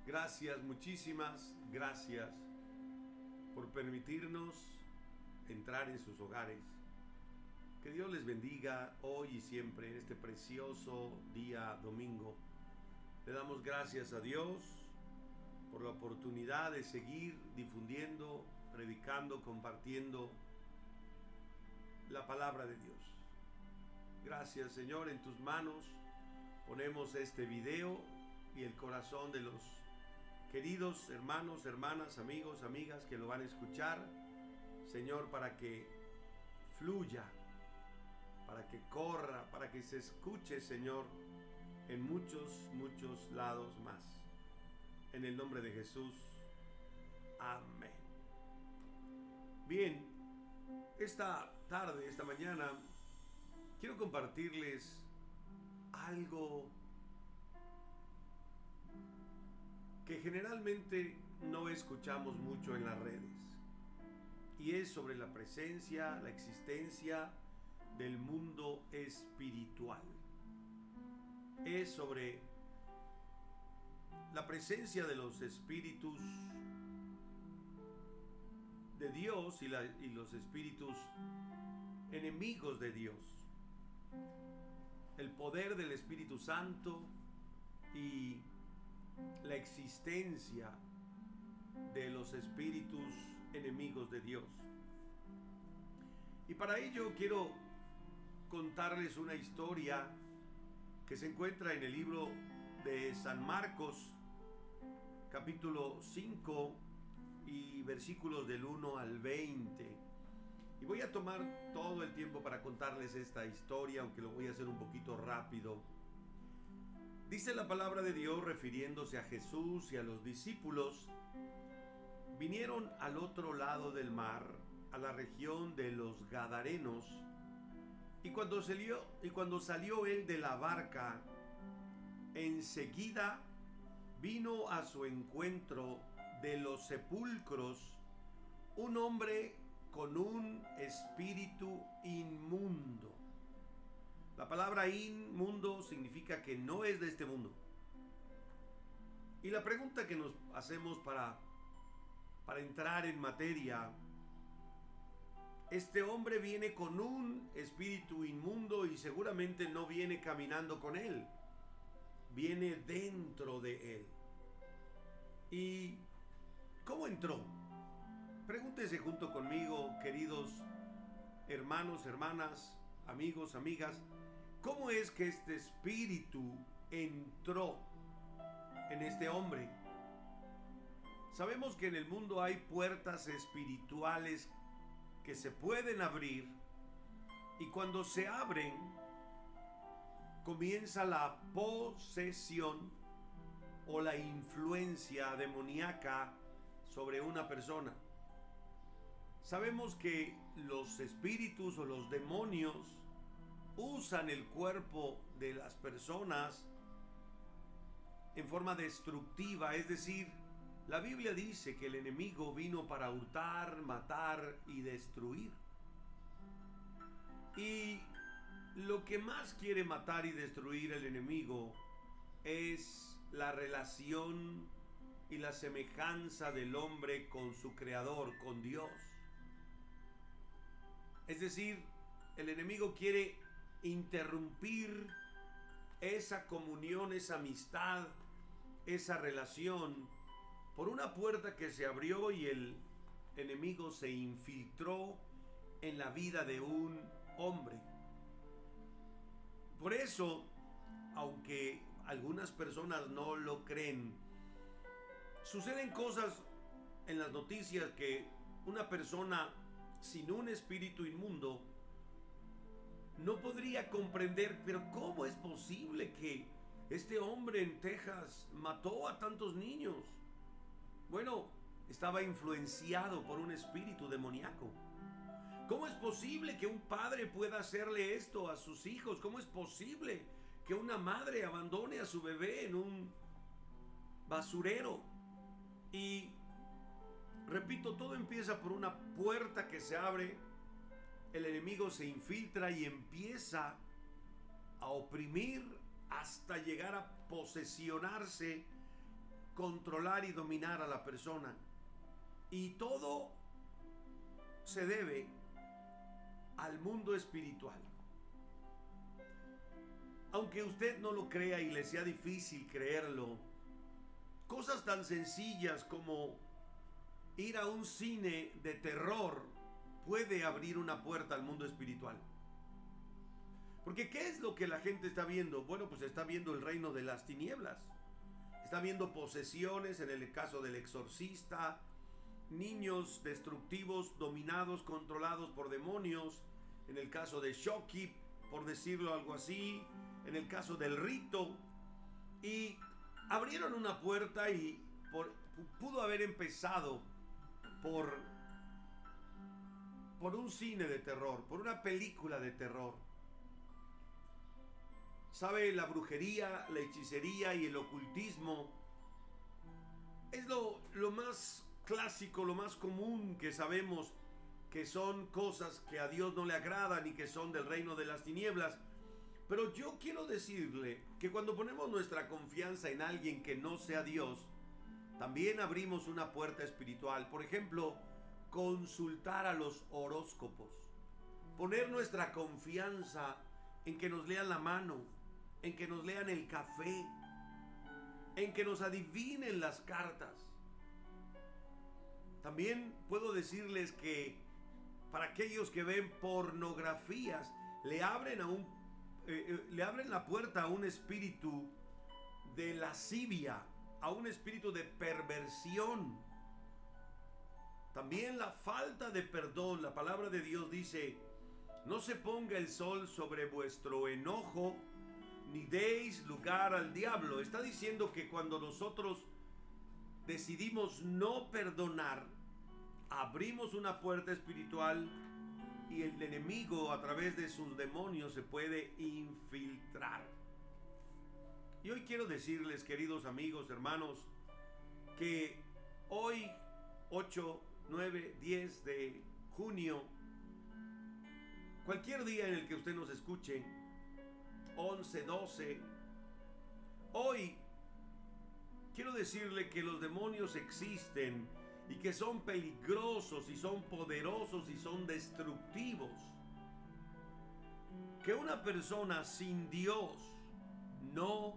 Gracias, muchísimas gracias por permitirnos entrar en sus hogares. Que Dios les bendiga hoy y siempre en este precioso día domingo. Le damos gracias a Dios por la oportunidad de seguir difundiendo, predicando, compartiendo la palabra de Dios. Gracias, Señor, en tus manos ponemos este video y el corazón de los queridos hermanos, hermanas, amigos, amigas que lo van a escuchar, Señor, para que fluya, para que corra, para que se escuche, Señor, en muchos lados más. En el nombre de Jesús. Amén. Bien, esta tarde, esta mañana, quiero compartirles algo que generalmente no escuchamos mucho en las redes, y es sobre la presencia, la existencia del mundo espiritual. Es sobre la presencia de los espíritus de Dios y los espíritus enemigos de Dios. El poder del Espíritu Santo y la existencia de los espíritus enemigos de Dios. Y para ello quiero contarles una historia que se encuentra en el libro de San Marcos, capítulo 5 y versículos del 1 al 20. Y voy a tomar todo el tiempo para contarles esta historia, aunque lo voy a hacer un poquito rápido. Dice la palabra de Dios, refiriéndose a Jesús y a los discípulos: vinieron al otro lado del mar, a la región de los Gadarenos, y cuando salió él de la barca, enseguida vino a su encuentro de los sepulcros un hombre con un espíritu inmundo. La palabra inmundo significa que no es de este mundo. Y la pregunta que nos hacemos para entrar en materia: este hombre viene con un espíritu inmundo y seguramente no viene caminando con él, viene dentro de él. ¿Y cómo entró? Pregúntese junto conmigo, queridos hermanos, hermanas, amigos, amigas, ¿cómo es que este espíritu entró en este hombre? Sabemos que en el mundo hay puertas espirituales que se pueden abrir, y cuando se abren comienza la posesión o la influencia demoníaca sobre una persona. Sabemos que los espíritus o los demonios usan el cuerpo de las personas en forma destructiva, es decir, la Biblia dice que el enemigo vino para hurtar, matar y destruir. Y lo que más quiere matar y destruir el enemigo es la relación y la semejanza del hombre con su creador, con Dios. Es decir, el enemigo quiere interrumpir esa comunión, esa amistad, esa relación, por una puerta que se abrió y el enemigo se infiltró en la vida de un hombre. Por eso, aunque algunas personas no lo creen, suceden cosas en las noticias que una persona sin un espíritu inmundo no podría comprender. Pero ¿cómo es posible que este hombre en Texas mató a tantos niños? Bueno, estaba influenciado por un espíritu demoníaco. ¿Cómo es posible que un padre pueda hacerle esto a sus hijos? ¿Cómo es posible que una madre abandone a su bebé en un basurero? Y repito, todo empieza por una puerta que se abre, el enemigo se infiltra y empieza a oprimir hasta llegar a posesionarse controlar y dominar a la persona. Y todo se debe al mundo espiritual. Aunque usted no lo crea y le sea difícil creerlo, cosas tan sencillas como ir a un cine de terror puede abrir una puerta al mundo espiritual. Porque ¿qué es lo que la gente está viendo? Bueno, pues está viendo el reino de las tinieblas. Está viendo posesiones, en el caso del exorcista, niños destructivos, dominados, controlados por demonios, en el caso de Shoki, por decirlo algo así, en el caso del rito. Y abrieron una puerta y pudo haber empezado por un cine de terror, por una película de terror. ¿Sabe? La brujería, la hechicería y el ocultismo es lo más clásico, lo más común que sabemos, que son cosas que a Dios no le agradan y que son del reino de las tinieblas. Pero yo quiero decirle que cuando ponemos nuestra confianza en alguien que no sea Dios, también abrimos una puerta espiritual. Por ejemplo, consultar a los horóscopos, poner nuestra confianza en que nos lean la mano, en que nos lean el café, en que nos adivinen las cartas. También puedo decirles que para aquellos que ven pornografías, le abren la puerta a un espíritu de lascivia, a un espíritu de perversión. También la falta de perdón. La palabra de Dios dice: no se ponga el sol sobre vuestro enojo, ni deis lugar al diablo. Está diciendo que cuando nosotros decidimos no perdonar, abrimos una puerta espiritual y el enemigo, a través de sus demonios, se puede infiltrar. Y hoy quiero decirles, queridos amigos, hermanos, que hoy 8, 9, 10 de junio, cualquier día en el que usted nos escuche, 11, 12, hoy quiero decirle que los demonios existen y que son peligrosos y son poderosos y son destructivos. Que una persona sin Dios no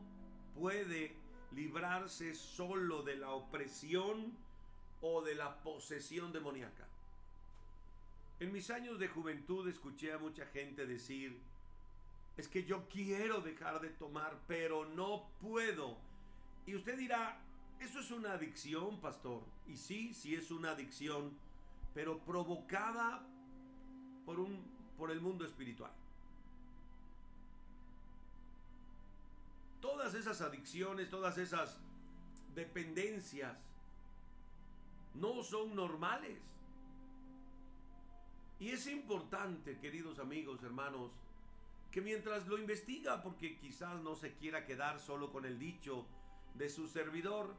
puede librarse solo de la opresión o de la posesión demoníaca. En mis años de juventud escuché a mucha gente decir: es que yo quiero dejar de tomar, pero no puedo. Y usted dirá: ¿eso es una adicción, pastor? Y sí, sí es una adicción, pero provocada por el mundo espiritual. Todas esas adicciones, todas esas dependencias no son normales. Y es importante, queridos amigos, hermanos, que mientras lo investiga, porque quizás no se quiera quedar solo con el dicho de su servidor,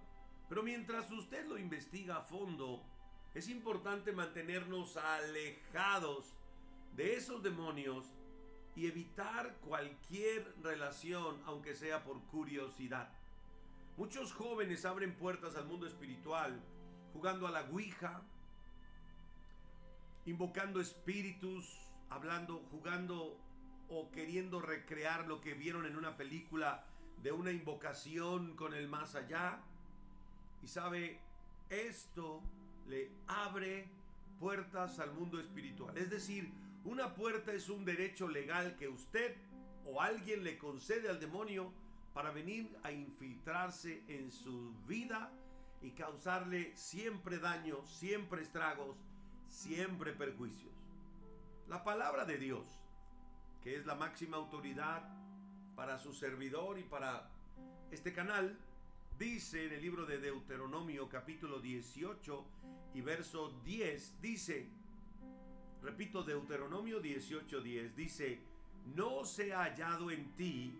pero mientras usted lo investiga a fondo, es importante mantenernos alejados de esos demonios y evitar cualquier relación, aunque sea por curiosidad. Muchos jóvenes abren puertas al mundo espiritual jugando a la ouija, invocando espíritus, jugando o queriendo recrear lo que vieron en una película de una invocación con el más allá. Y sabe, esto le abre puertas al mundo espiritual. Es decir, una puerta es un derecho legal que usted o alguien le concede al demonio para venir a infiltrarse en su vida y causarle siempre daño, siempre estragos, siempre perjuicios. La palabra de Dios, que es la máxima autoridad para su servidor y para este canal, dice en el libro de Deuteronomio capítulo 18 y verso 10, dice, repito, Deuteronomio 18:10, dice: no sea hallado en ti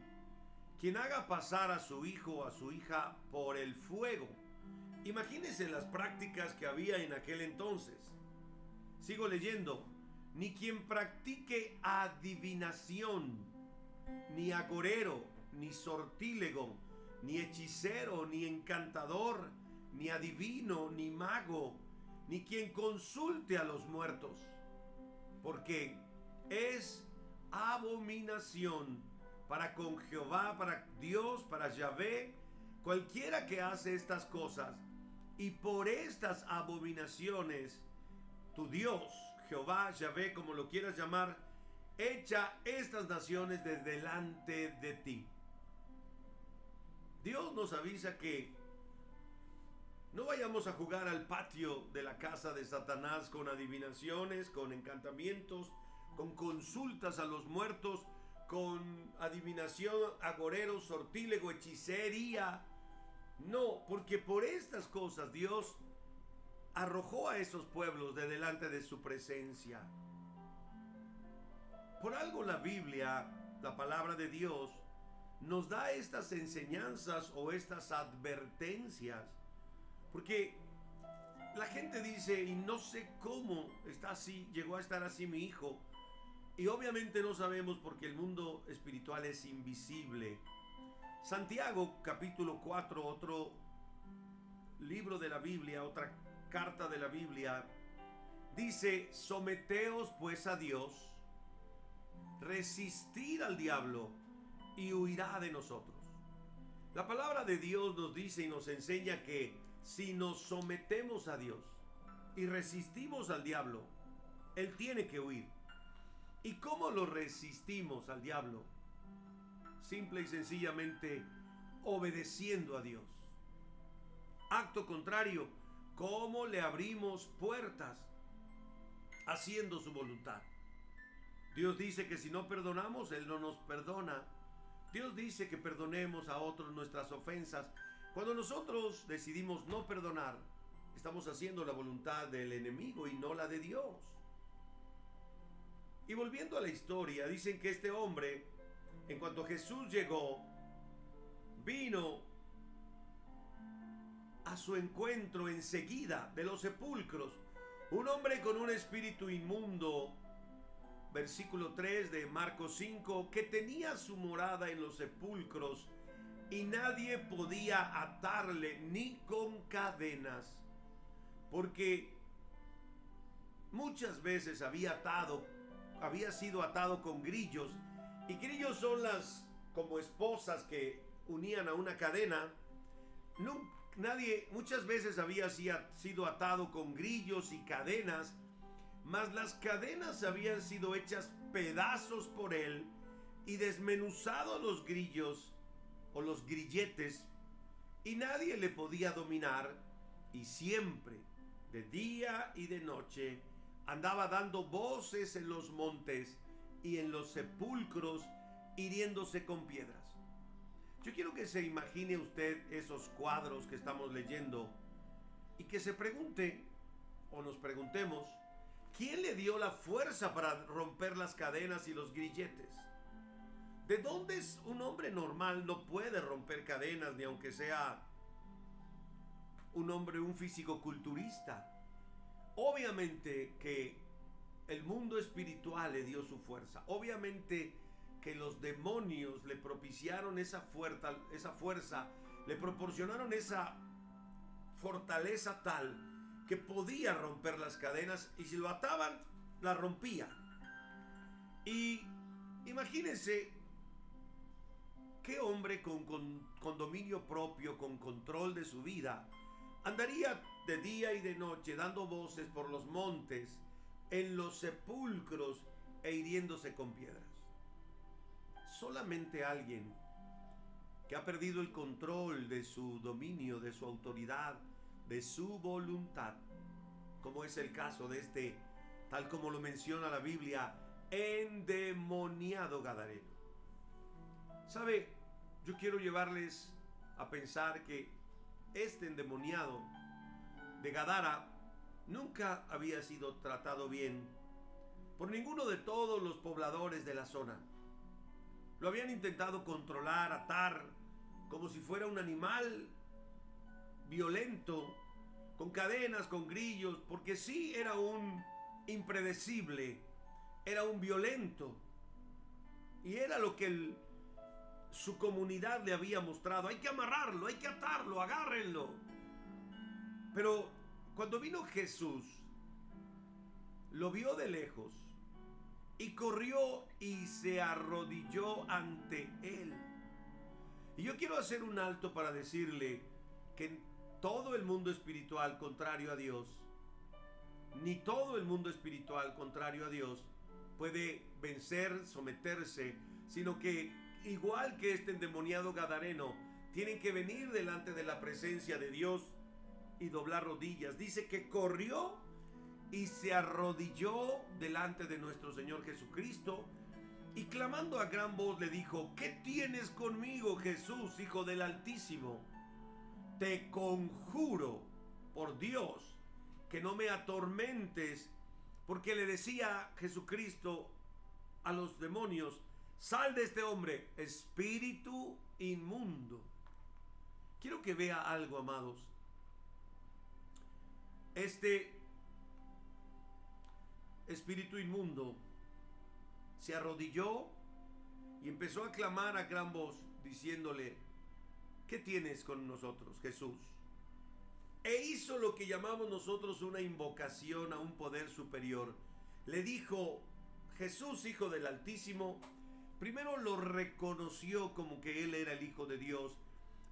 quien haga pasar a su hijo o a su hija por el fuego. Imagínense las prácticas que había en aquel entonces. Sigo leyendo: ni quien practique adivinación, ni agorero, ni sortílego, ni hechicero, ni encantador, ni adivino, ni mago, ni quien consulte a los muertos, porque es abominación para con Jehová, para Dios, para Yahvé, cualquiera que hace estas cosas. Y por estas abominaciones, tu Dios, Jehová, Yahvé, como lo quieras llamar, echa estas naciones de delante de ti. Dios nos avisa que no vayamos a jugar al patio de la casa de Satanás con adivinaciones, con encantamientos, con consultas a los muertos, con adivinación, agoreros, sortílego, hechicería. No, porque por estas cosas Dios arrojó a esos pueblos de delante de su presencia. Por algo la Biblia, la palabra de Dios, nos da estas enseñanzas o estas advertencias. Porque la gente dice, y no sé cómo está así, llegó a estar así mi hijo. Y obviamente no sabemos porque el mundo espiritual es invisible. Santiago capítulo 4, otro libro de la Biblia, otra carta de la Biblia, dice: someteos pues a Dios, resistir al diablo y huirá de nosotros. La palabra de Dios nos dice y nos enseña que si nos sometemos a Dios y resistimos al diablo, Él tiene que huir. ¿Y cómo lo resistimos al diablo? Simple y sencillamente obedeciendo a Dios. Acto contrario, ¿cómo le abrimos puertas? Haciendo su voluntad. Dios dice que si no perdonamos, Él no nos perdona. Dios dice que perdonemos a otros nuestras ofensas. Cuando nosotros decidimos no perdonar, estamos haciendo la voluntad del enemigo y no la de Dios. Y volviendo a la historia, dicen que este hombre, en cuanto Jesús llegó, vino a su encuentro enseguida de los sepulcros, un hombre con un espíritu inmundo, versículo 3 de Marcos 5, que tenía su morada en los sepulcros y nadie podía atarle ni con cadenas, porque muchas veces había sido atado con grillos, y grillos son las como esposas que unían a una cadena. Muchas veces había sido atado con grillos y cadenas, mas las cadenas habían sido hechas pedazos por él y desmenuzados los grillos o los grilletes, y nadie le podía dominar, y siempre, de día y de noche, andaba dando voces en los montes y en los sepulcros, hiriéndose con piedras. Yo quiero que se imagine usted esos cuadros que estamos leyendo y que se pregunte, o nos preguntemos, ¿quién le dio la fuerza para romper las cadenas y los grilletes? ¿De dónde un hombre normal no puede romper cadenas, ni aunque sea un físico-culturista? Obviamente que el mundo espiritual le dio su fuerza. Obviamente que los demonios le propiciaron esa fuerza, le proporcionaron esa fortaleza tal que podía romper las cadenas, y si lo ataban, la rompía. Y imagínense qué hombre con dominio propio, con control de su vida, andaría de día y de noche dando voces por los montes, en los sepulcros, e hiriéndose con piedras. Solamente alguien que ha perdido el control de su dominio, de su autoridad, de su voluntad, como es el caso de este, tal como lo menciona la Biblia, endemoniado gadareno. ¿Sabe? Yo quiero llevarles a pensar que este endemoniado de Gadara nunca había sido tratado bien por ninguno de todos los pobladores de la zona. Lo habían intentado controlar, atar, como si fuera un animal violento, con cadenas, con grillos, porque sí era un impredecible, era un violento, y era lo que su comunidad le había mostrado. Hay que amarrarlo, hay que atarlo, agárrenlo. Pero cuando vino Jesús, lo vio de lejos y corrió y se arrodilló ante él. Y yo quiero hacer un alto para decirle que todo el mundo espiritual contrario a Dios, ni todo el mundo espiritual contrario a Dios puede vencer, someterse, sino que igual que este endemoniado gadareno, tienen que venir delante de la presencia de Dios y doblar rodillas. Dice que corrió y se arrodilló delante de nuestro Señor Jesucristo y clamando a gran voz le dijo: ¿qué tienes conmigo, Jesús, Hijo del Altísimo? Te conjuro por Dios que no me atormentes. Porque le decía Jesucristo a los demonios: sal de este hombre, espíritu inmundo. Quiero que vea algo, amados. Este espíritu inmundo se arrodilló y empezó a clamar a gran voz, diciéndole: ¿qué tienes con nosotros, Jesús? E hizo lo que llamamos nosotros una invocación a un poder superior. Le dijo: Jesús, Hijo del Altísimo. Primero lo reconoció como que él era el Hijo de Dios,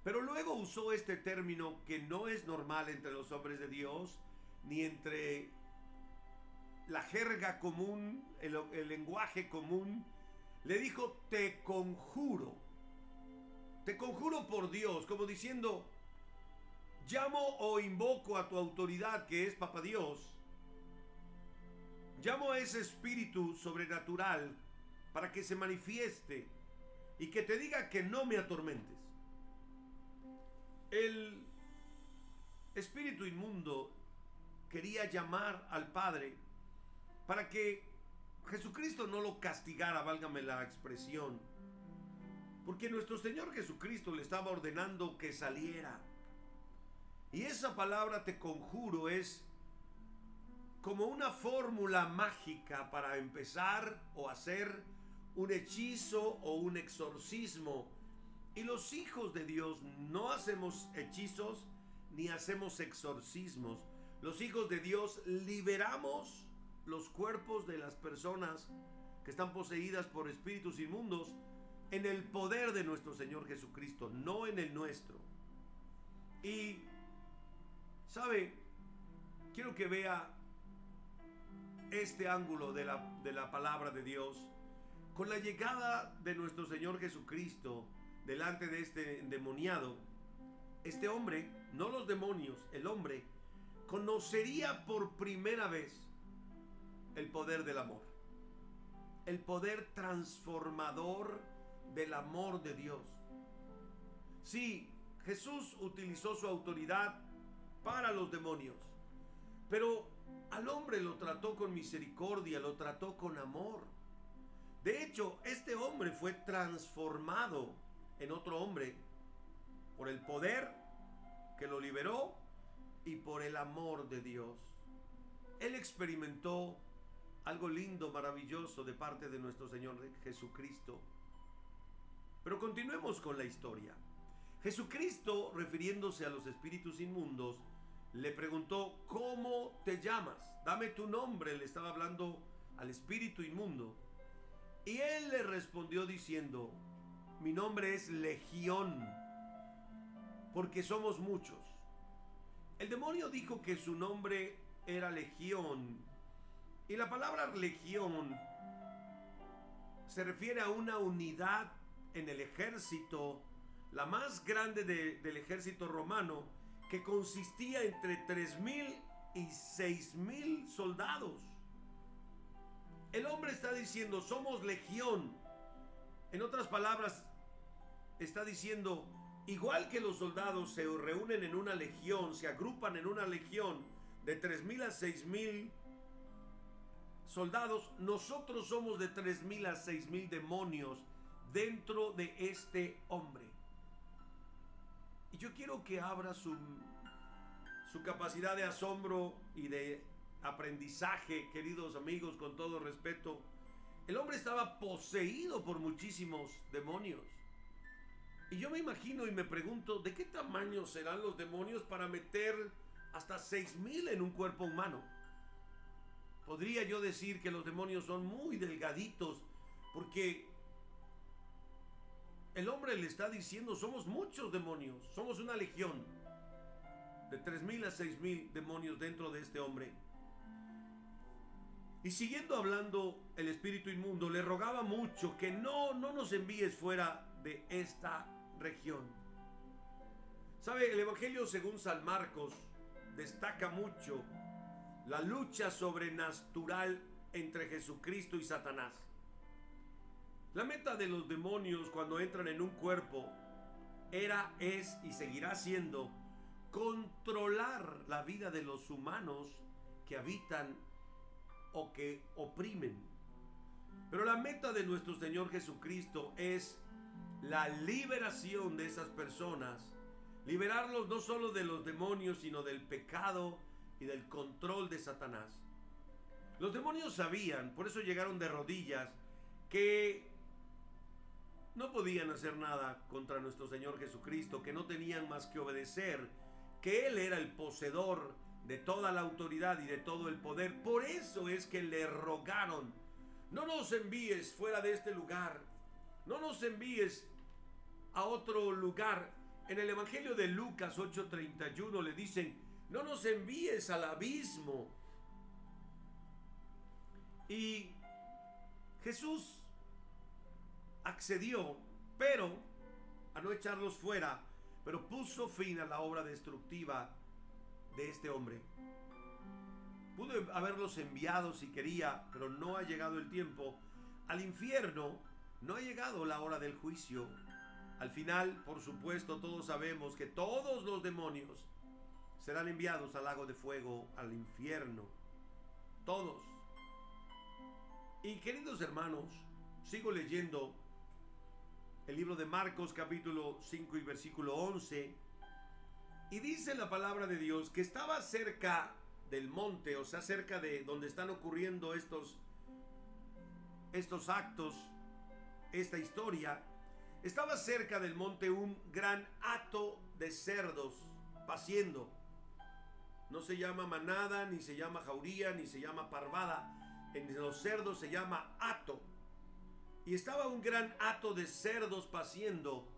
pero luego usó este término que no es normal entre los hombres de Dios, ni entre la jerga común, el lenguaje común. Le dijo: te conjuro por Dios, como diciendo: llamo o invoco a tu autoridad, que es Papá Dios. Llamo a ese espíritu sobrenatural para que se manifieste y que te diga que no me atormentes. El espíritu inmundo quería llamar al Padre para que Jesucristo no lo castigara, válgame la expresión, porque nuestro Señor Jesucristo le estaba ordenando que saliera. Y esa palabra te conjuro es como una fórmula mágica para empezar o hacer un hechizo o un exorcismo. Y los hijos de Dios no hacemos hechizos ni hacemos exorcismos. Los hijos de Dios liberamos los cuerpos de las personas que están poseídas por espíritus inmundos en el poder de nuestro Señor Jesucristo, no en el nuestro. Y ¿sabe? Quiero que vea este ángulo de la palabra de Dios. Con la llegada de nuestro Señor Jesucristo delante de este endemoniado, este hombre, no los demonios, el hombre, conocería por primera vez el poder del amor, el poder transformador del amor de Dios. Sí, Jesús utilizó su autoridad para los demonios, pero al hombre lo trató con misericordia, lo trató con amor. De hecho, este hombre fue transformado en otro hombre por el poder que lo liberó y por el amor de Dios. Él experimentó algo lindo, maravilloso de parte de nuestro Señor Jesucristo. Pero continuemos con la historia. Jesucristo, refiriéndose a los espíritus inmundos, le preguntó: ¿cómo te llamas? Dame tu nombre. Le estaba hablando al espíritu inmundo. Y él le respondió diciendo: mi nombre es Legión, porque somos muchos. El demonio dijo que su nombre era Legión. Y la palabra legión se refiere a una unidad en el ejército, la más grande del ejército romano, que consistía entre 3,000 y 6,000 soldados. El hombre está diciendo: somos legión. En otras palabras, está diciendo: igual que los soldados se reúnen en una legión, se agrupan en una legión de 3,000 a 6,000 soldados, nosotros somos de 3,000 a 6,000 demonios dentro de este hombre. Y yo quiero que abra su capacidad de asombro y de aprendizaje, queridos amigos, con todo respeto. El hombre estaba poseído por muchísimos demonios. Y yo me imagino y me pregunto, ¿de qué tamaño serán los demonios para meter hasta 6,000 en un cuerpo humano? Podría yo decir que los demonios son muy delgaditos, porque el hombre le está diciendo, somos muchos demonios, somos una legión de 3,000 a 6,000 demonios dentro de este hombre. Y siguiendo hablando, el espíritu inmundo le rogaba mucho que no nos envíes fuera de esta región. ¿Sabe? El Evangelio según San Marcos destaca mucho la lucha sobrenatural entre Jesucristo y Satanás. La meta de los demonios cuando entran en un cuerpo era, es y seguirá siendo controlar la vida de los humanos que habitan o que oprimen. Pero la meta de nuestro Señor Jesucristo es la liberación de esas personas, liberarlos no solo de los demonios, sino del pecado y del control de Satanás. Los demonios sabían, por eso llegaron de rodillas, que no podían hacer nada contra nuestro Señor Jesucristo, que no tenían más que obedecer, que Él era el poseedor de toda la autoridad y de todo el poder. Por eso es que le rogaron, no nos envíes fuera de este lugar, no nos envíes a otro lugar. En el Evangelio de Lucas 8:31 le dicen, no nos envíes al abismo. Y Jesús accedió, pero a no echarlos fuera, pero puso fin a la obra destructiva de este hombre. Pudo haberlos enviado si quería, pero no ha llegado el tiempo. Al infierno no ha llegado la hora del juicio. Al final, por supuesto, todos sabemos que todos los demonios serán enviados al lago de fuego, al infierno. Todos. Y queridos hermanos, sigo leyendo el libro de Marcos capítulo 5 y versículo 11. Y dice la palabra de Dios que estaba cerca del monte, o sea, cerca de donde están ocurriendo estos actos, esta historia. Estaba cerca del monte un gran hato de cerdos paciendo. No se llama manada, ni se llama jauría, ni se llama parvada. En los cerdos se llama hato. Y estaba un gran hato de cerdos paciendo.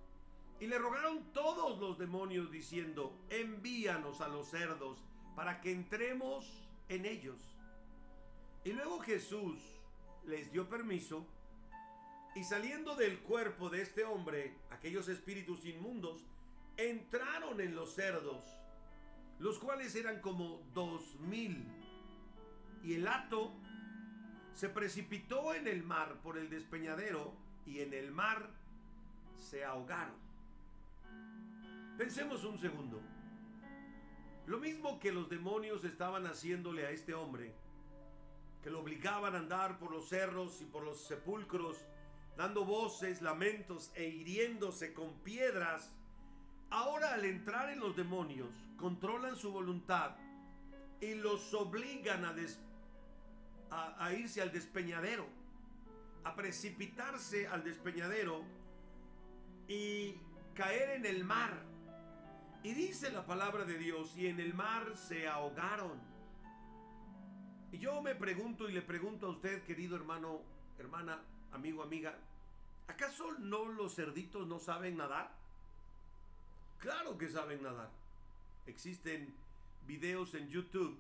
Y le rogaron todos los demonios diciendo, envíanos a los cerdos para que entremos en ellos. Y luego Jesús les dio permiso. Y saliendo del cuerpo de este hombre, aquellos espíritus inmundos entraron en los cerdos, los cuales eran como 2,000. Y el hato se precipitó en el mar por el despeñadero, y en el mar se ahogaron. Pensemos un segundo. Lo mismo que los demonios estaban haciéndole a este hombre, que lo obligaban a andar por los cerros y por los sepulcros, dando voces, lamentos e hiriéndose con piedras. Ahora, al entrar en los demonios, controlan su voluntad y los obligan a irse al despeñadero, a precipitarse al despeñadero y caer en el mar. Y dice la palabra de Dios, y en el mar se ahogaron. Y yo me pregunto y le pregunto a usted, querido hermano, hermana, amigo, amiga, ¿acaso no los cerditos no saben nadar? Claro que saben nadar. Existen videos en YouTube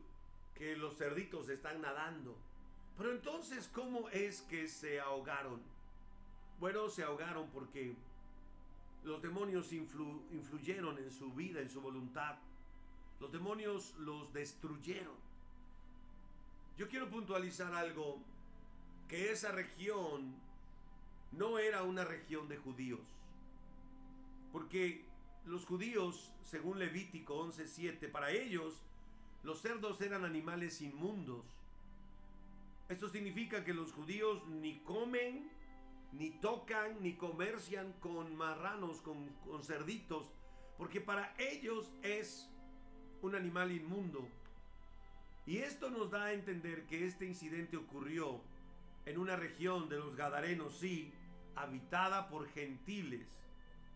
que los cerditos están nadando. Pero entonces, ¿cómo es que se ahogaron? Bueno, se ahogaron porque los demonios influyeron en su vida, en su voluntad. Los demonios los destruyeron. Yo quiero puntualizar algo, que esa región no era una región de judíos. Porque los judíos, según Levítico 11:7, para ellos los cerdos eran animales inmundos. Esto significa que los judíos ni comen, ni tocan, ni comercian con marranos, con cerditos, porque para ellos es un animal inmundo. Y esto nos da a entender que este incidente ocurrió en una región de los Gadarenos, sí, habitada por gentiles.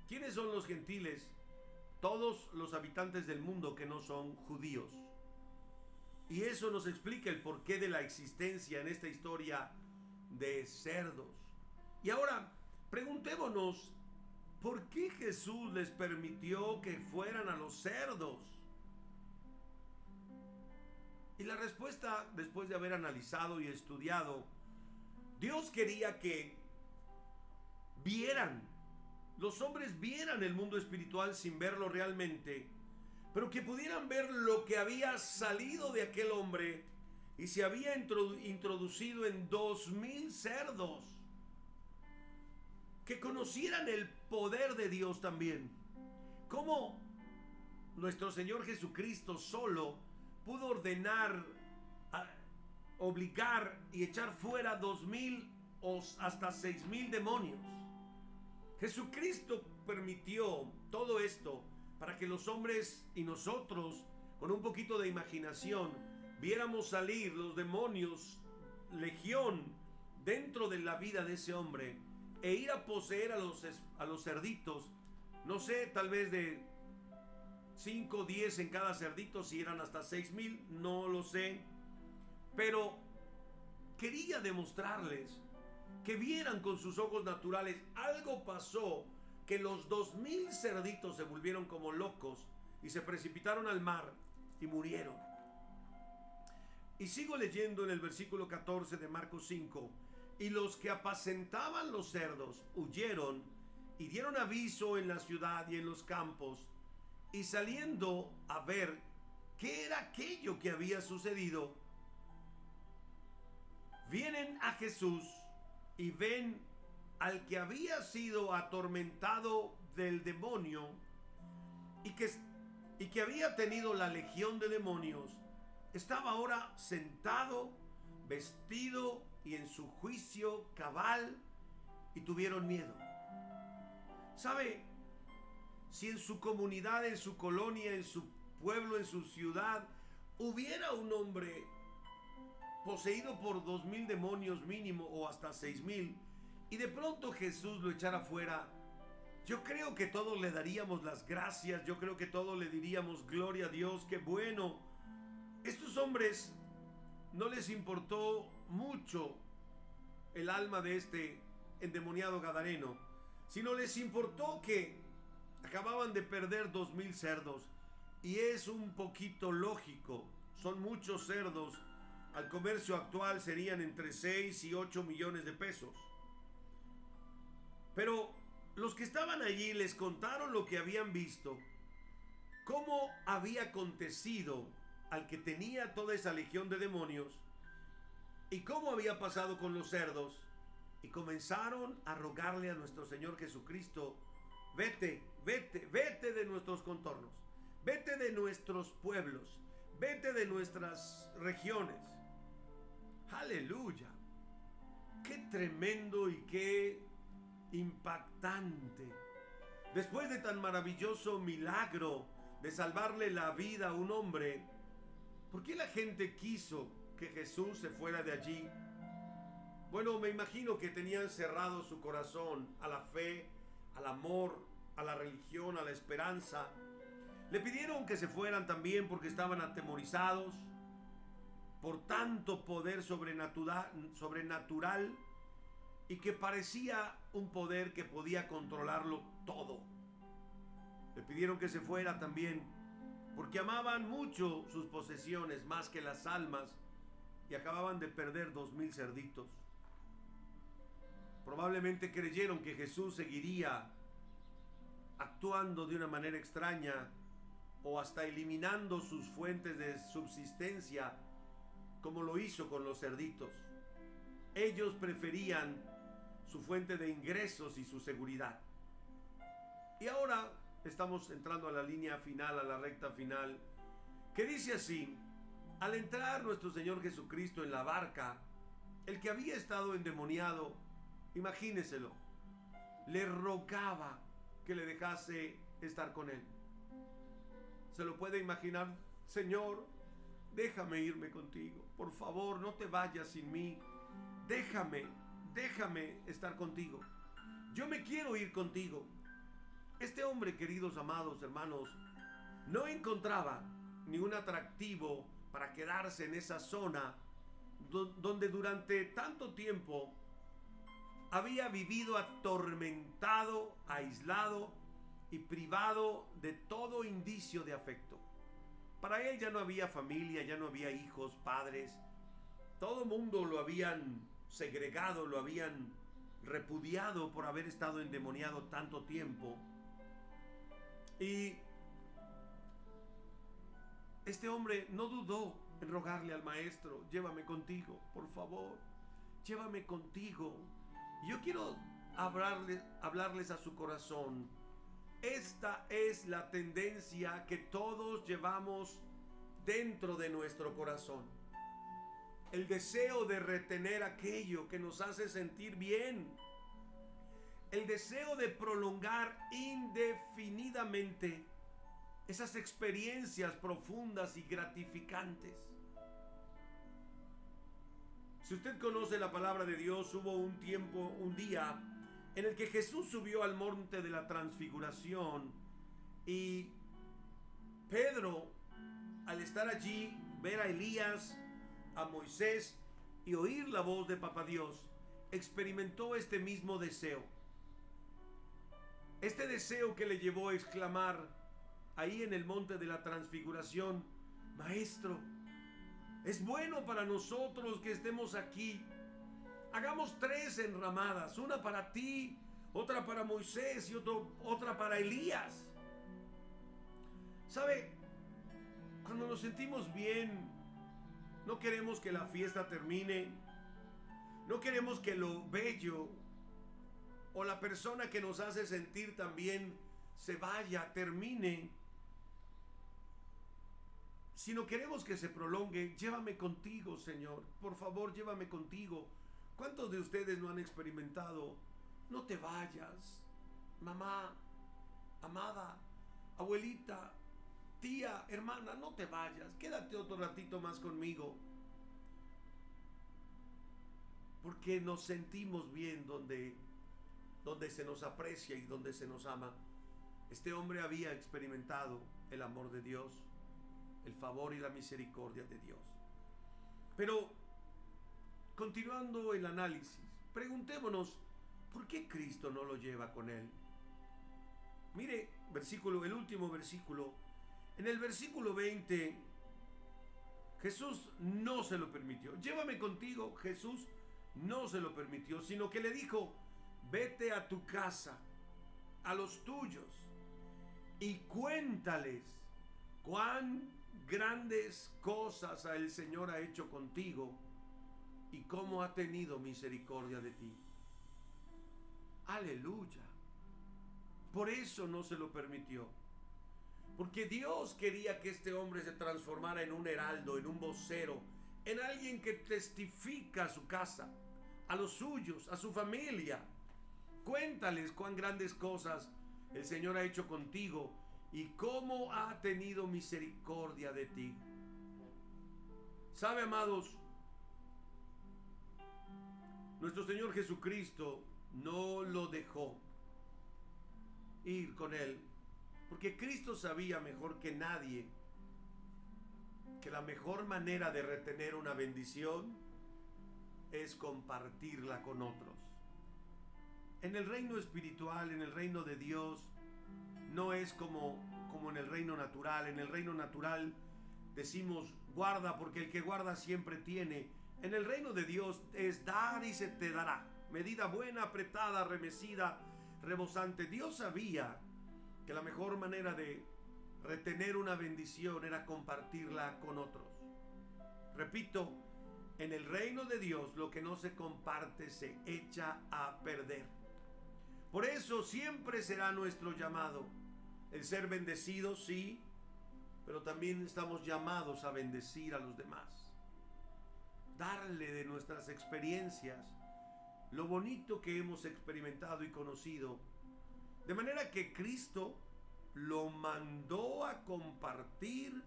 ¿Quiénes son los gentiles? Todos los habitantes del mundo que no son judíos. Y eso nos explica el porqué de la existencia en esta historia de cerdos. Y ahora, preguntémonos, ¿por qué Jesús les permitió que fueran a los cerdos? Y la respuesta, después de haber analizado y estudiado, Dios quería que los hombres vieran el mundo espiritual sin verlo realmente, pero que pudieran ver lo que había salido de aquel hombre y se había introducido en 2000 cerdos, que conocieran el poder de Dios también. Cómo nuestro Señor Jesucristo solo pudo ordenar, obligar y echar fuera 2000 o hasta 6000 demonios. Jesucristo permitió todo esto para que los hombres y nosotros, con un poquito de imaginación, viéramos salir los demonios, legión, dentro de la vida de ese hombre, e ir a poseer a los cerditos, no sé, tal vez de 5 o 10 en cada cerdito, si eran hasta 6000, no lo sé, pero quería demostrarles que vieran con sus ojos naturales. Algo pasó, que los 2000 cerditos se volvieron como locos y se precipitaron al mar y murieron. Y sigo leyendo en el versículo 14 de Marcos 5. Y los que apacentaban los cerdos huyeron y dieron aviso en la ciudad y en los campos, y saliendo a ver qué era aquello que había sucedido, vienen a Jesús y ven al que había sido atormentado del demonio y que había tenido la legión de demonios. Estaba ahora sentado, vestido y en su juicio cabal, y tuvieron miedo. ¿Sabe? Si en su comunidad, en su colonia, en su pueblo, en su ciudad, hubiera un hombre poseído por 2000 demonios mínimo o hasta 6000, y de pronto Jesús lo echara fuera, yo creo que todos le daríamos las gracias, yo creo que todos le diríamos gloria a Dios, qué bueno. Estos hombres no les importó mucho el alma de este endemoniado gadareno, sino les importó que acababan de perder 2000 cerdos, y es un poquito lógico, son muchos cerdos. Al comercio actual serían entre 6 y 8 millones de pesos. Pero los que estaban allí les contaron lo que habían visto, cómo había acontecido al que tenía toda esa legión de demonios y cómo había pasado con los cerdos, y comenzaron a rogarle a nuestro Señor Jesucristo: vete, vete, vete de nuestros contornos, vete de nuestros pueblos, vete de nuestras regiones. Aleluya. Qué tremendo y qué impactante. Después de tan maravilloso milagro de salvarle la vida a un hombre, ¿por qué la gente quiso que Jesús se fuera de allí? Bueno, me imagino que tenían cerrado su corazón a la fe, al amor, a la religión, a la esperanza. Le pidieron que se fueran también porque estaban atemorizados por tanto poder sobrenatural, y que parecía un poder que podía controlarlo todo. Le pidieron que se fuera también porque amaban mucho sus posesiones más que las almas, y acababan de perder 2000 cerditos. Probablemente creyeron que Jesús seguiría actuando de una manera extraña o hasta eliminando sus fuentes de subsistencia, como lo hizo con los cerditos. Ellos preferían su fuente de ingresos y su seguridad. Y ahora estamos entrando a la línea final, a la recta final, que dice así: al entrar nuestro Señor Jesucristo en la barca, el que había estado endemoniado, imagíneselo, le rogaba que le dejase estar con él. ¿Se lo puede imaginar? Señor, déjame irme contigo, por favor, no te vayas sin mí, déjame estar contigo, yo me quiero ir contigo. Este hombre, queridos amados hermanos, no encontraba ningún atractivo para quedarse en esa zona donde durante tanto tiempo había vivido atormentado, aislado y privado de todo indicio de afecto. Para él ya no había familia, ya no había hijos, padres. Todo el mundo lo habían segregado, lo habían repudiado por haber estado endemoniado tanto tiempo. Y este hombre no dudó en rogarle al maestro: llévame contigo, por favor, llévame contigo. Yo quiero hablarles a su corazón. Esta es la tendencia que todos llevamos dentro de nuestro corazón. El deseo de retener aquello que nos hace sentir bien. El deseo de prolongar indefinidamente esas experiencias profundas y gratificantes. Si usted conoce la palabra de Dios, hubo un tiempo, un día, en el que Jesús subió al monte de la transfiguración y Pedro, al estar allí, ver a Elías, a Moisés y oír la voz de Papá Dios, experimentó este mismo deseo. Este deseo que le llevó a exclamar ahí en el monte de la transfiguración: Maestro, es bueno para nosotros que estemos aquí. Hagamos 3 enramadas, una para ti, otra para Moisés y otra para Elías. ¿Sabe? Cuando nos sentimos bien, no queremos que la fiesta termine. No queremos que lo bello o la persona que nos hace sentir tan bien se vaya, termine. Si no queremos que se prolongue, llévame contigo, Señor. Por favor, llévame contigo. ¿Cuántos de ustedes no han experimentado? No te vayas, mamá, amada, abuelita, tía, hermana, no te vayas. Quédate otro ratito más conmigo. Porque nos sentimos bien donde se nos aprecia y donde se nos ama. Este hombre había experimentado el amor de Dios, el favor y la misericordia de Dios. Pero, continuando el análisis, preguntémonos: ¿por qué Cristo no lo lleva con él? Mire, el último versículo. En el versículo 20, Jesús no se lo permitió. Llévame contigo. Jesús no se lo permitió, sino que le dijo: vete a tu casa, a los tuyos, y cuéntales cuán grandes cosas el Señor ha hecho contigo y cómo ha tenido misericordia de ti. Aleluya. Por eso no se lo permitió. Porque Dios quería que este hombre se transformara en un heraldo, en un vocero, en alguien que testifica a su casa, a los suyos, a su familia. Cuéntales cuán grandes cosas el Señor ha hecho contigo y cómo ha tenido misericordia de ti. ¿Sabe, amados? Nuestro Señor Jesucristo no lo dejó ir con él, porque Cristo sabía mejor que nadie que la mejor manera de retener una bendición es compartirla con otros. En el reino espiritual, en el reino de Dios, no es como en el reino natural. En el reino natural decimos: guarda, porque el que guarda siempre tiene. En el reino de Dios es dar y se te dará. Medida buena, apretada, remecida, rebosante. Dios sabía que la mejor manera de retener una bendición era compartirla con otros. Repito, en el reino de Dios lo que no se comparte se echa a perder. Por eso siempre será nuestro llamado el ser bendecidos, sí, pero también estamos llamados a bendecir a los demás. Darle de nuestras experiencias lo bonito que hemos experimentado y conocido, de manera que Cristo lo mandó a compartir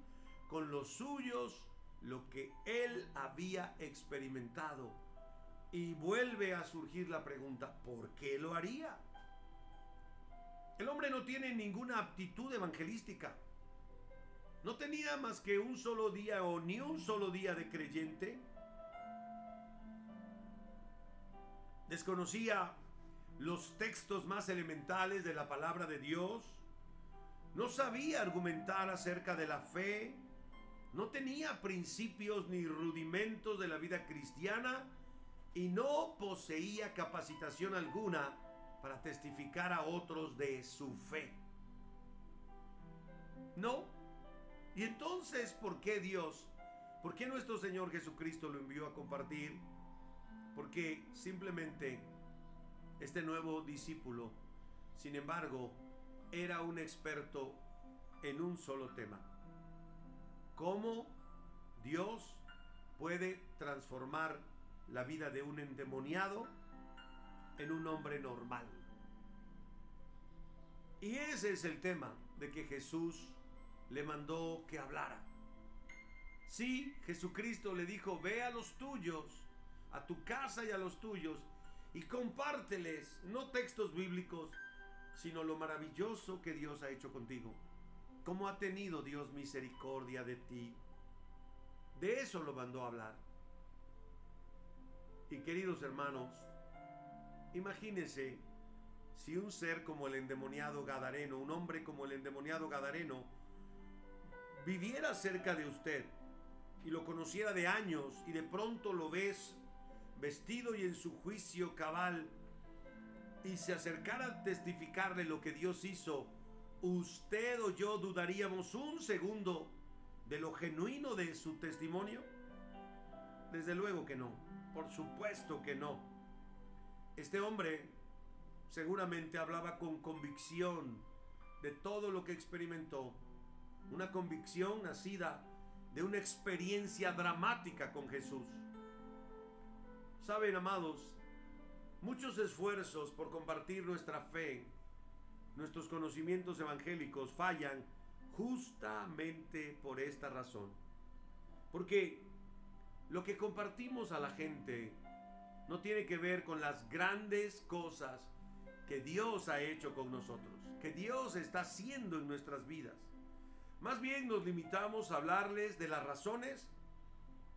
con los suyos lo que él había experimentado. Y vuelve a surgir la pregunta: ¿por qué lo haría? El hombre no tiene ninguna aptitud evangelística. No tenía más que un solo día o ni un solo día de creyente. Desconocía los textos más elementales de la palabra de Dios. No sabía argumentar acerca de la fe. No tenía principios ni rudimentos de la vida cristiana y no poseía capacitación alguna para testificar a otros de su fe. No. Y entonces, ¿por qué Dios? ¿Por qué nuestro Señor Jesucristo lo envió a compartir? Porque simplemente este nuevo discípulo, sin embargo, era un experto en un solo tema: cómo Dios puede transformar la vida de un endemoniado en un hombre normal. Y ese es el tema de que Jesús le mandó que hablara. Sí, Jesucristo le dijo: ve a los tuyos, a tu casa y a los tuyos, y compárteles, no textos bíblicos, sino lo maravilloso que Dios ha hecho contigo. Cómo ha tenido Dios misericordia de ti. De eso lo mandó a hablar. Y queridos hermanos, imagínense si un ser como el endemoniado gadareno, un hombre como el endemoniado gadareno, viviera cerca de usted y lo conociera de años, y de pronto lo ves vestido y en su juicio cabal, y se acercara a testificarle lo que Dios hizo, ¿usted o yo dudaríamos un segundo de lo genuino de su testimonio? Desde luego que no, por supuesto que no. Este hombre seguramente hablaba con convicción de todo lo que experimentó, una convicción nacida de una experiencia dramática con Jesús. Saben, amados, muchos esfuerzos por compartir nuestra fe, nuestros conocimientos evangélicos fallan justamente por esta razón. Porque lo que compartimos a la gente no tiene que ver con las grandes cosas que Dios ha hecho con nosotros, que Dios está haciendo en nuestras vidas. Más bien nos limitamos a hablarles de las razones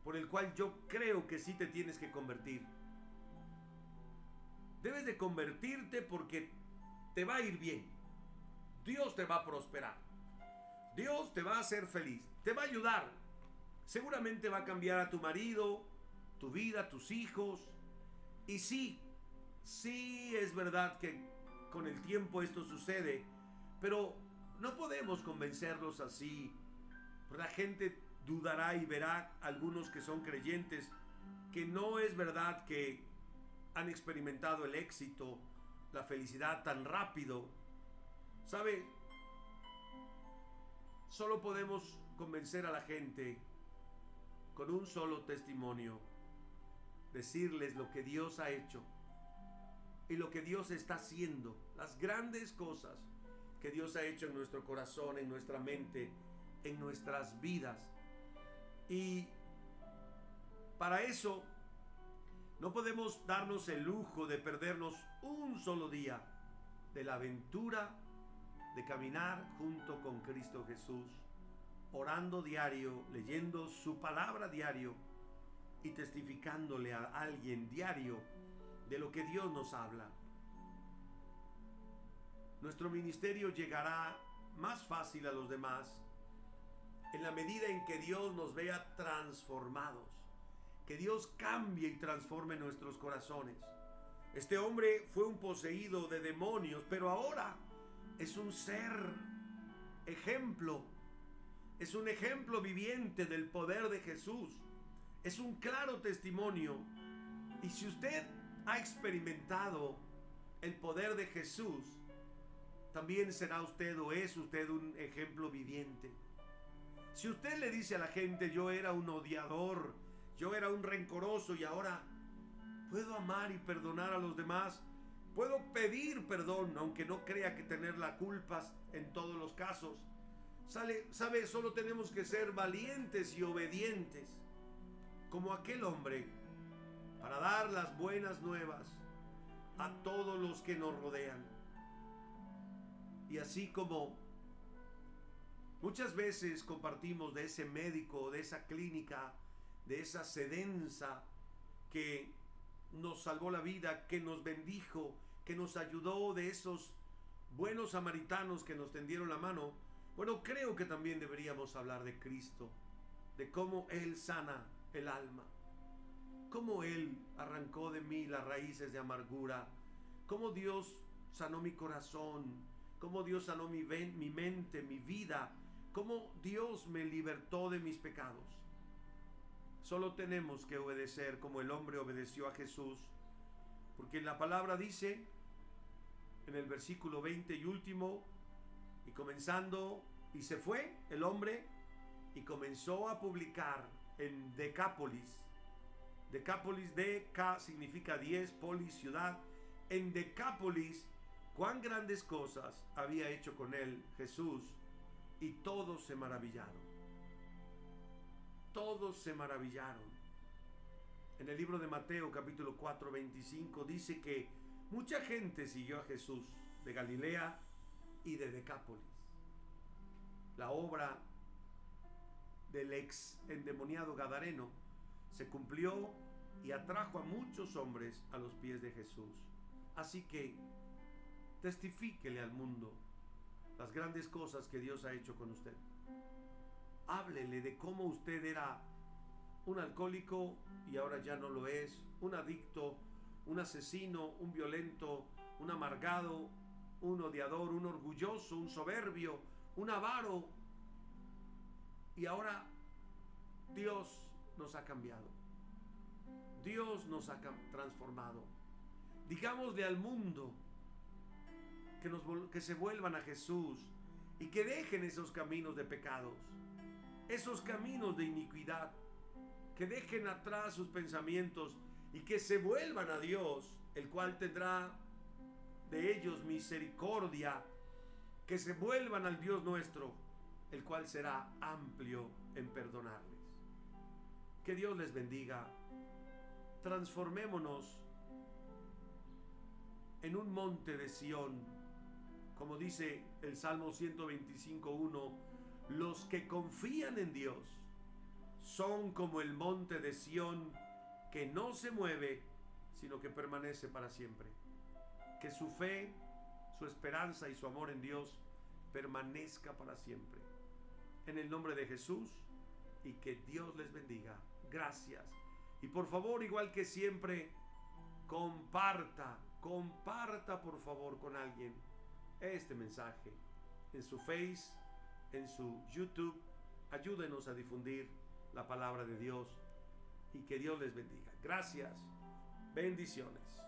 por el cual yo creo que sí te tienes que convertir. Debes de convertirte porque te va a ir bien. Dios te va a prosperar. Dios te va a hacer feliz. Te va a ayudar. Seguramente va a cambiar a tu marido, tu vida, tus hijos. Y sí es verdad que con el tiempo esto sucede, pero no podemos convencerlos así. La gente dudará y verá, algunos que son creyentes, que no es verdad que han experimentado el éxito, la felicidad tan rápido. ¿Sabe? Solo podemos convencer a la gente con un solo testimonio, decirles lo que Dios ha hecho y lo que Dios está haciendo, las grandes cosas que Dios ha hecho en nuestro corazón, en nuestra mente, en nuestras vidas. Y para eso no podemos darnos el lujo de perdernos un solo día de la aventura de caminar junto con Cristo Jesús, orando diario, leyendo su palabra diario y testificándole a alguien diario de lo que Dios nos habla. Nuestro ministerio llegará más fácil a los demás en la medida en que Dios nos vea transformados, que Dios cambie y transforme nuestros corazones. Este hombre fue un poseído de demonios, pero ahora es un ser ejemplo, es un ejemplo viviente del poder de Jesús, es un claro testimonio. Y si usted ha experimentado el poder de Jesús, también será usted o es usted un ejemplo viviente. Si usted le dice a la gente: yo era un odiador, yo era un rencoroso, y ahora puedo amar y perdonar a los demás, puedo pedir perdón, aunque no crea que tener la culpa en todos los casos. ¿Sabe? Solo tenemos que ser valientes y obedientes, como aquel hombre, para dar las buenas nuevas a todos los que nos rodean. Y así como muchas veces compartimos de ese médico, de esa clínica, de esa sedenza que nos salvó la vida, que nos bendijo, que nos ayudó, de esos buenos samaritanos que nos tendieron la mano. Bueno, creo que también deberíamos hablar de Cristo, de cómo Él sana el alma, cómo Él arrancó de mí las raíces de amargura, cómo Dios sanó mi corazón, cómo Dios sanó mi mente, mi vida, cómo Dios me libertó de mis pecados. Solo tenemos que obedecer como el hombre obedeció a Jesús, porque la palabra dice en el versículo 20 y último, y comenzando, y se fue el hombre y comenzó a publicar en Decápolis. Decápolis, Deca significa 10, polis, ciudad. En Decápolis, cuán grandes cosas había hecho con él Jesús, y todos se maravillaron. Todos se maravillaron. En el libro de Mateo, capítulo 4, 25, dice que mucha gente siguió a Jesús de Galilea y de Decápolis. La obra del ex endemoniado gadareno se cumplió y atrajo a muchos hombres a los pies de Jesús. Así que testifíquele al mundo las grandes cosas que Dios ha hecho con usted. Háblele de cómo usted era un alcohólico y ahora ya no lo es, un adicto, un asesino, un violento, un amargado, un odiador, un orgulloso, un soberbio, un avaro. Y ahora Dios nos ha cambiado. Dios nos ha transformado. Digámosle al mundo que se vuelvan a Jesús y que dejen esos caminos de pecados, esos caminos de iniquidad, que dejen atrás sus pensamientos y que se vuelvan a Dios, el cual tendrá de ellos misericordia, que se vuelvan al Dios nuestro, el cual será amplio en perdonarles. Que Dios les bendiga. Transformémonos en un monte de Sión, como dice el Salmo 125:1, los que confían en Dios son como el monte de Sión, que no se mueve, sino que permanece para siempre. Que su fe, su esperanza y su amor en Dios permanezca para siempre. En el nombre de Jesús, y que Dios les bendiga. Gracias. Y por favor, igual que siempre, comparta por favor con alguien este mensaje en su Face, en su YouTube. Ayúdenos a difundir la palabra de Dios y que Dios les bendiga. Gracias. Bendiciones.